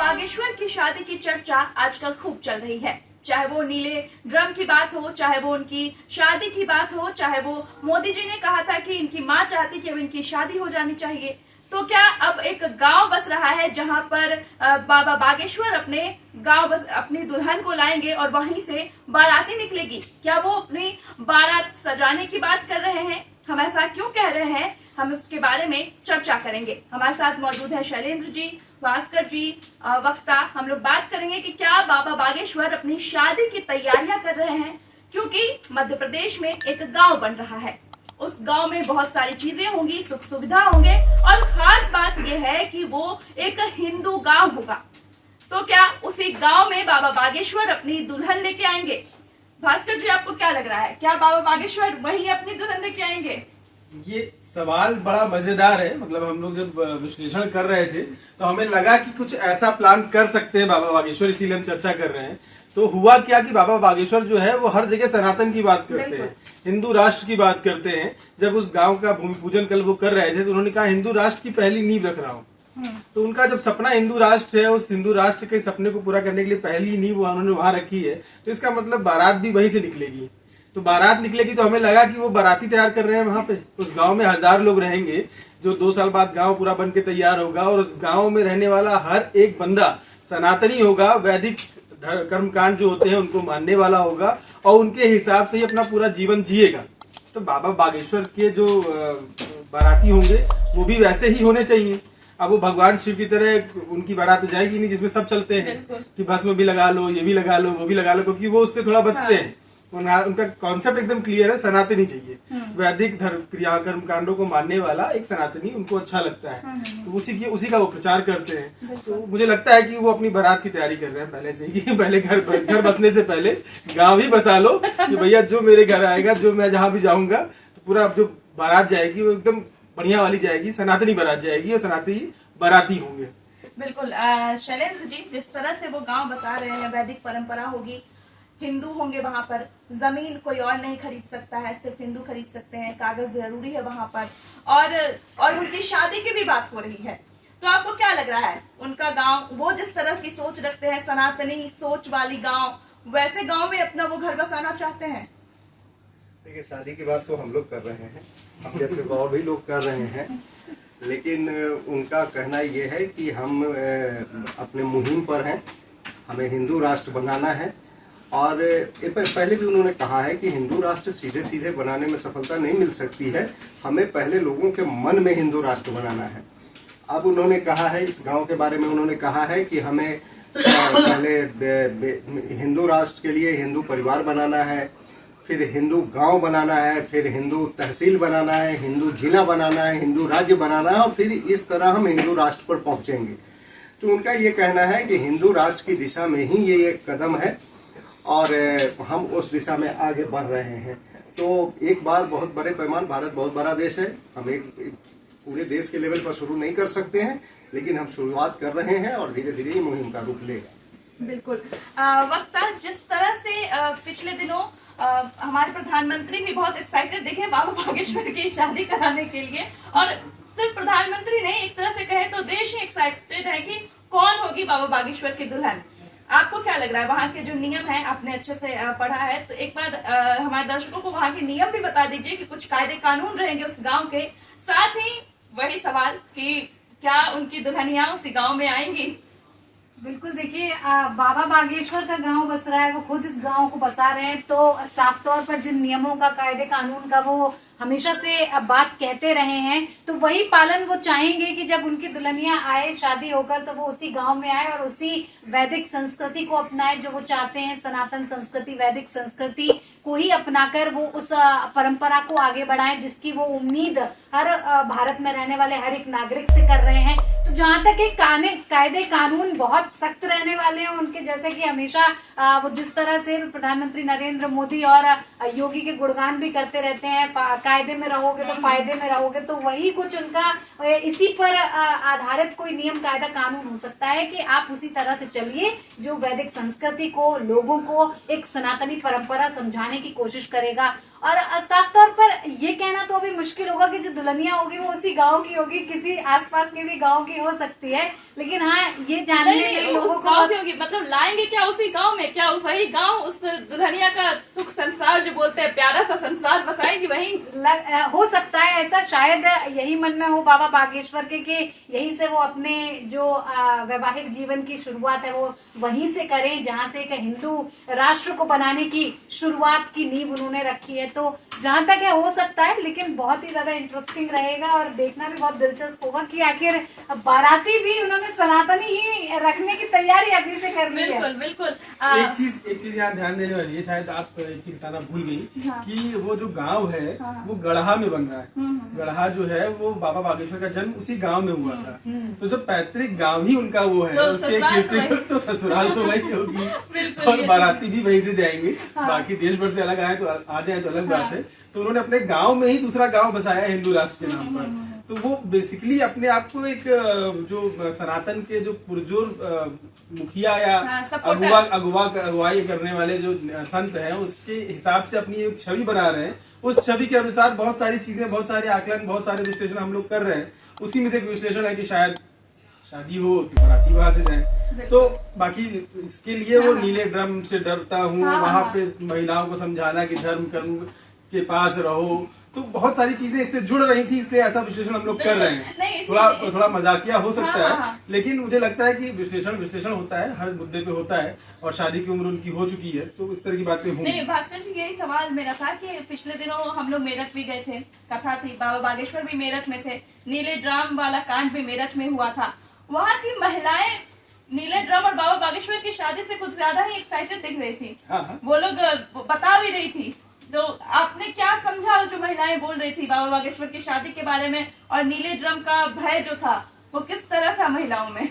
बागेश्वर की शादी की चर्चा आजकल खूब चल रही है। चाहे वो नीले ड्रम की बात हो, चाहे वो उनकी शादी की बात हो, चाहे वो मोदी जी ने कहा था कि इनकी मां चाहती कि अब इनकी शादी हो जानी चाहिए। तो क्या अब एक गांव बस रहा है जहां पर बाबा बागेश्वर अपनी दुल्हन को लाएंगे और वहीं से बाराती निकलेगी। क्या वो अपनी बारात सजाने की बात कर रहे हैं? हम ऐसा क्यों कह रहे हैं, हम उसके बारे में चर्चा करेंगे। हमारे साथ मौजूद है शैलेंद्र जी, भास्कर जी, वक्ता। हम लोग बात करेंगे कि क्या बाबा बागेश्वर अपनी शादी की तैयारियां कर रहे हैं, क्योंकि मध्य प्रदेश में एक गांव बन रहा है। उस गांव में बहुत सारी चीजें होंगी, सुख सुविधा होंगे, और खास बात यह है कि वो एक हिंदू गांव होगा। तो क्या उसी गांव में बाबा बागेश्वर अपनी दुल्हन लेके आएंगे? भास्कर जी, आपको क्या लग रहा है, क्या बाबा बागेश्वर वही अपनी दुल्हन लेके आएंगे? ये सवाल बड़ा मजेदार है। मतलब हम लोग जब विश्लेषण कर रहे थे तो हमें लगा कि कुछ ऐसा प्लान कर सकते हैं बाबा बागेश्वर, इसीलिए हम चर्चा कर रहे हैं। तो हुआ क्या कि बाबा बागेश्वर जो है वो हर जगह सनातन की बात करते हैं, हिंदू राष्ट्र की बात करते हैं। जब उस गांव का भूमि पूजन कल वो कर रहे थे तो उन्होंने कहा हिंदू राष्ट्र की पहली नींव रख रहा हूँ। तो उनका जब सपना हिंदू राष्ट्र है, उस हिंदू राष्ट्र के सपने को पूरा करने के लिए पहली नींव उन्होंने वहां रखी है। तो इसका मतलब बारात भी वहीं से निकलेगी। तो बारात निकलेगी तो हमें लगा कि वो बाराती तैयार कर रहे हैं वहां पे। उस गांव में 1000 लोग रहेंगे, जो 2 साल बाद गांव पूरा बन के तैयार होगा, और उस गांव में रहने वाला हर एक बंदा सनातनी होगा, वैदिक कर्मकांड जो होते हैं उनको मानने वाला होगा, और उनके हिसाब से ही अपना पूरा जीवन जिएगा। तो बाबा बागेश्वर के जो बाराती होंगे वो भी वैसे ही होने चाहिए। अब वो भगवान शिव की तरह उनकी बारात तो जाएगी नहीं जिसमें सब चलते हैं कि भस्म भी लगा लो, ये भी लगा लो, वो भी लगा लो, क्योंकि वो उससे थोड़ा बचते हैं। उनका कॉन्सेप्ट एकदम क्लियर है, सनातनी चाहिए। वैदिक धर्म क्रिया कर्म कांडों को मानने वाला एक सनातनी उनको अच्छा लगता है। तो उसी का वो प्रचार करते हैं। तो मुझे लगता है कि वो अपनी बारात की तैयारी कर रहे हैं पहले से ही। पहले घर बसने से पहले गांव ही बसा लो कि भैया जो मेरे घर आएगा, जो मैं जहां भी जाऊंगा, तो पूरा जो बारात जाएगी वो एकदम बढ़िया वाली जाएगी, सनातनी बारात जाएगी, और सनातनी बाराती होंगे। बिल्कुल। शैलेंद्र जी, जिस तरह से वो गांव बसा रहे हैं, वैदिक परंपरा होगी, हिंदू होंगे वहां पर, जमीन कोई और नहीं खरीद सकता है, सिर्फ हिंदू खरीद सकते हैं, कागज जरूरी है वहां पर, और उनकी शादी की भी बात हो रही है। तो आपको क्या लग रहा है, उनका गांव, वो जिस तरह की सोच रखते हैं, सनातनी सोच वाली गांव, वैसे गांव में अपना वो घर बसाना चाहते हैं? देखिए, शादी की बात तो हम लोग कर रहे हैं, अब जैसे और भी लोग कर रहे हैं, लेकिन उनका कहना ये है कि हम अपने मुहिम पर हैं, हमें हिंदू राष्ट्र बनाना है। और पहले भी उन्होंने कहा है कि हिंदू राष्ट्र सीधे सीधे बनाने में सफलता नहीं मिल सकती है, हमें पहले लोगों के मन में हिंदू राष्ट्र बनाना है। अब उन्होंने कहा है, इस गांव के बारे में उन्होंने कहा है कि हमें पहले हिंदू राष्ट्र के लिए हिंदू परिवार बनाना है, फिर हिंदू गांव बनाना है, फिर हिंदू तहसील बनाना है, हिंदू जिला बनाना है, हिंदू राज्य बनाना है, और फिर इस तरह हम हिंदू राष्ट्र पर पहुंचेंगे। तो उनका ये कहना है कि हिंदू राष्ट्र की दिशा में ही ये एक कदम है, और हम उस दिशा में आगे बढ़ रहे हैं। तो एक बार बहुत बड़े पैमाने, भारत बहुत बड़ा देश है, हम एक पूरे देश के लेवल पर शुरू नहीं कर सकते हैं, लेकिन हम शुरुआत कर रहे हैं और धीरे धीरे ये मुहिम का रूप लेगा। बिल्कुल। वक्ता, जिस तरह से पिछले दिनों हमारे प्रधानमंत्री भी बहुत एक्साइटेड दिखे बाबा बागेश्वर की शादी कराने के लिए, और सिर्फ प्रधानमंत्री नहीं, एक तरह से कहे तो देश ही एक्साइटेड है कि कौन होगी बाबा बागेश्वर की दुल्हन। आपको क्या लग रहा है, वहाँ के जो नियम है, आपने अच्छे से पढ़ा है, तो एक बार हमारे दर्शकों को वहाँ के नियम भी बता दीजिए कि कुछ कायदे कानून रहेंगे उस गांव के। साथ ही वही सवाल कि क्या उनकी दुल्हनियां उसी गांव में आएंगी? बिल्कुल। देखिए, बाबा बागेश्वर का गांव बस रहा है, वो खुद इस गांव को बसा रहे हैं, तो साफ तौर पर जिन नियमों का, कायदे कानून का वो हमेशा से बात कहते रहे हैं, तो वही पालन वो चाहेंगे कि जब उनकी दुल्हनियां आए शादी होकर, तो वो उसी गांव में आए और उसी वैदिक संस्कृति को अपनाए जो वो चाहते हैं। सनातन संस्कृति, वैदिक संस्कृति को ही अपनाकर वो उस परंपरा को आगे बढ़ाएं जिसकी वो उम्मीद हर भारत में रहने वाले हर एक नागरिक से कर रहे हैं। तो जहां तक एक कायदे कानून बहुत सख्त रहने वाले हैं उनके, जैसे कि हमेशा वो जिस तरह से प्रधानमंत्री नरेंद्र मोदी और योगी के गुणगान भी करते रहते हैं, कायदे में रहोगे तो फायदे में रहोगे, तो वही कुछ उनका इसी पर आधारित कोई नियम, कायदा, कानून हो सकता है कि आप उसी तरह से चलिए जो वैदिक संस्कृति को, लोगों को एक सनातनी परंपरा समझाने की कोशिश करेगा। और साफ तौर पर ये कहना तो अभी मुश्किल होगा कि जो दुल्हनिया होगी वो उसी गांव की होगी, किसी आसपास के भी गांव की हो सकती है, लेकिन हाँ ये जानने नहीं, के लिए नहीं, लोगों उस को गांव की होगी, मतलब लाएंगे क्या उसी गांव में, क्या वही गांव उस दुल्हनिया का सुख संसार जो बोलते हैं प्यारा सा संसार बसाएगी वही। हो सकता है ऐसा, शायद यही मन में हो बाबा बागेश्वर के कि यहीं से वो अपने जो वैवाहिक जीवन की शुरुआत है वो वहीं से करें, जहां से एक हिंदू राष्ट्र को बनाने की शुरुआत की नींव उन्होंने रखी है। तो जहां तक है हो सकता है, लेकिन बहुत ही ज्यादा इंटरेस्टिंग रहेगा और देखना भी बहुत दिलचस्प होगा कि आखिर बाराती भी उन्होंने सनातनी ही रखने की तैयारी अभी से कर ली है। बिल्कुल बिल्कुल। एक चीज यहाँ ध्यान देने वाली है, शायद आप एक चीज बताना भूल गई कि वो जो गांव है वो गढ़ा में बन रहा है। गढ़ा जो है वो बाबा बागेश्वर का जन्म उसी गांव में हुआ था, तो जो पैतृक गांव ही उनका वो है, तो उसके ससुराल किसी तो तो ससुराल तो वही होगी बिल्कुल, और ये बाराती भी वहीं से जाएंगे। बाकी देश भर से अलग आए तो आ जाए तो अलग बात है। तो उन्होंने अपने गांव में ही दूसरा गांव बसाया हिंदू राष्ट्र के नाम पर। तो वो बेसिकली अपने आप को एक जो सनातन के जो पुरजोर मुखिया या अगुवाई करने वाले जो संत हैं उसके हिसाब से अपनी एक छवि बना रहे हैं। उस छवि के अनुसार बहुत सारी चीजें, बहुत सारे आकलन, बहुत सारे विश्लेषण हम लोग कर रहे हैं। उसी में से एक विश्लेषण है कि शायद शादी हो तो बाराती वहां से जाए। तो बाकी इसके लिए वो नीले ड्रम से डरता हूँ, वहां पे महिलाओं को समझाना कि धर्म कर्म के पास रहो, तो बहुत सारी चीजें इससे जुड़ रही थी, इसलिए ऐसा विश्लेषण हम लोग कर रहे हैं। थोड़ा मजाकिया हो सकता है, लेकिन मुझे लगता है कि विश्लेषण होता है, हर मुद्दे पे होता है, और शादी की उम्र उनकी हो चुकी है तो इस तरह की बातें होंगी। नहीं भास्कर जी, यही सवाल मेरा था कि पिछले दिनों हम लोग मेरठ भी गए थे, कथा थी, बाबा बागेश्वर भी मेरठ में थे, नीले ड्राम वाला कांड भी मेरठ में हुआ था। वहाँ की महिलाएं नीले ड्रम और बाबा बागेश्वर की शादी से कुछ ज्यादा ही एक्साइटेड दिख रही थी। वो लोग बता भी रही थी। तो आपने क्या समझा जो महिलाएं बोल रही थी बाबा बागेश्वर की शादी के बारे में, और नीले ड्रम का भय जो था वो किस तरह था महिलाओं में?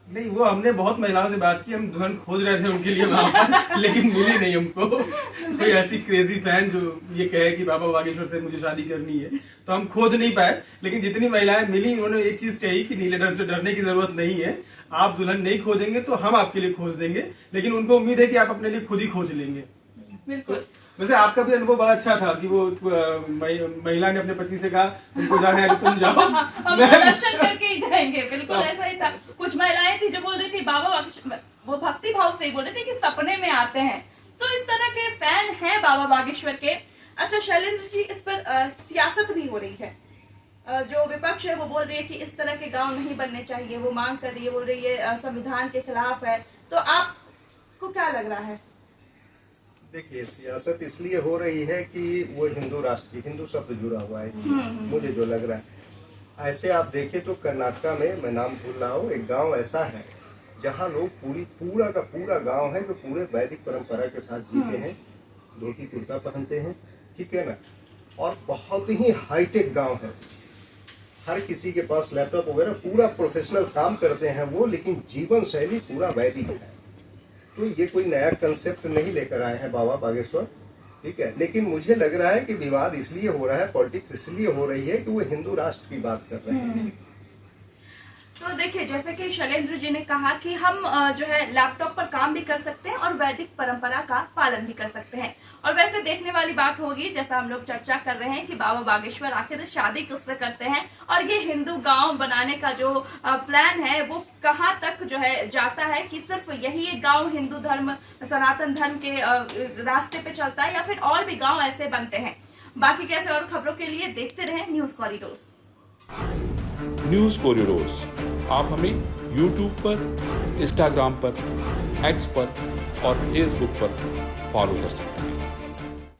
नहीं, वो हमने बहुत महिलाओं से बात की, हम दुल्हन खोज रहे थे उनके लिए वहां पर, लेकिन मिली नहीं हमको कोई ऐसी क्रेजी फैन जो ये कहे कि बाबा बागेश्वर से मुझे शादी करनी है, तो हम खोज नहीं पाए। लेकिन जितनी महिलाएं मिली उन्होंने एक चीज कही कि नीले ड्रम से डरने की जरूरत नहीं है, आप दुल्हन नहीं खोजेंगे तो हम आपके लिए खोज देंगे, लेकिन उनको उम्मीद है कि आप अपने लिए खुद ही खोज लेंगे। बिल्कुल। वैसे आपका भी अनुभव बड़ा अच्छा था कि वो महिला ने अपने पति से कहा तुमको जाना है तो तुम जाओ, हम दर्शन करके ही जाएंगे। बिल्कुल ऐसा ही था। कुछ महिलाएं थी जो बोल रही थी बाबा बागेश्वर, वो भक्ति भाव से ही बोल रही थी कि सपने में आते हैं। तो इस तरह के फैन हैं बाबा बागेश्वर के। अच्छा शैलेंद्र जी, इस पर सियासत भी हो रही है। जो विपक्ष है वो बोल रही है कि इस तरह के गांव नहीं बनने चाहिए, वो मांग कर रही है, बोल रही है संविधान के खिलाफ है। तो आपको क्या लग रहा है? देखिए, सियासत इसलिए हो रही है कि वो हिंदू राष्ट्र की, हिंदू शब्द जुड़ा हुआ है इसलिए मुझे जो लग रहा है। ऐसे आप देखें तो कर्नाटका में, मैं नाम भूल रहा हूँ, एक गांव ऐसा है जहाँ लोग पूरा का पूरा गांव है जो पूरे वैदिक परंपरा के साथ जीते हैं, धोती कुर्ता पहनते हैं, ठीक है ना, और बहुत ही हाईटेक गांव है। हर किसी के पास लैपटॉप वगैरह, पूरा प्रोफेशनल काम करते हैं वो, लेकिन जीवन शैली पूरा वैदिक है। तो ये कोई नया कंसेप्ट नहीं लेकर आए हैं बाबा बागेश्वर, ठीक है। लेकिन मुझे लग रहा है कि विवाद इसलिए हो रहा है, पॉलिटिक्स इसलिए हो रही है कि वो हिंदू राष्ट्र की बात कर रहे हैं। तो देखिए, जैसे कि शैलेंद्र जी ने कहा कि हम जो है लैपटॉप पर काम भी कर सकते हैं और वैदिक परंपरा का पालन भी कर सकते हैं। और वैसे देखने वाली बात होगी, जैसा हम लोग चर्चा कर रहे हैं कि बाबा बागेश्वर आखिर शादी किससे करते हैं और ये हिंदू गांव बनाने का जो प्लान है वो कहां तक जो है जाता है, कि सिर्फ यही एक गांव हिंदू धर्म, सनातन धर्म के रास्ते पे चलता है या फिर और भी गांव ऐसे बनते हैं। बाकी कैसे और खबरों के लिए देखते रहे न्यूज कॉरिडोर्स। न्यूज कॉरिडोर्स आप हमें YouTube पर, Instagram पर, X पर और Facebook पर फॉलो कर सकते हैं।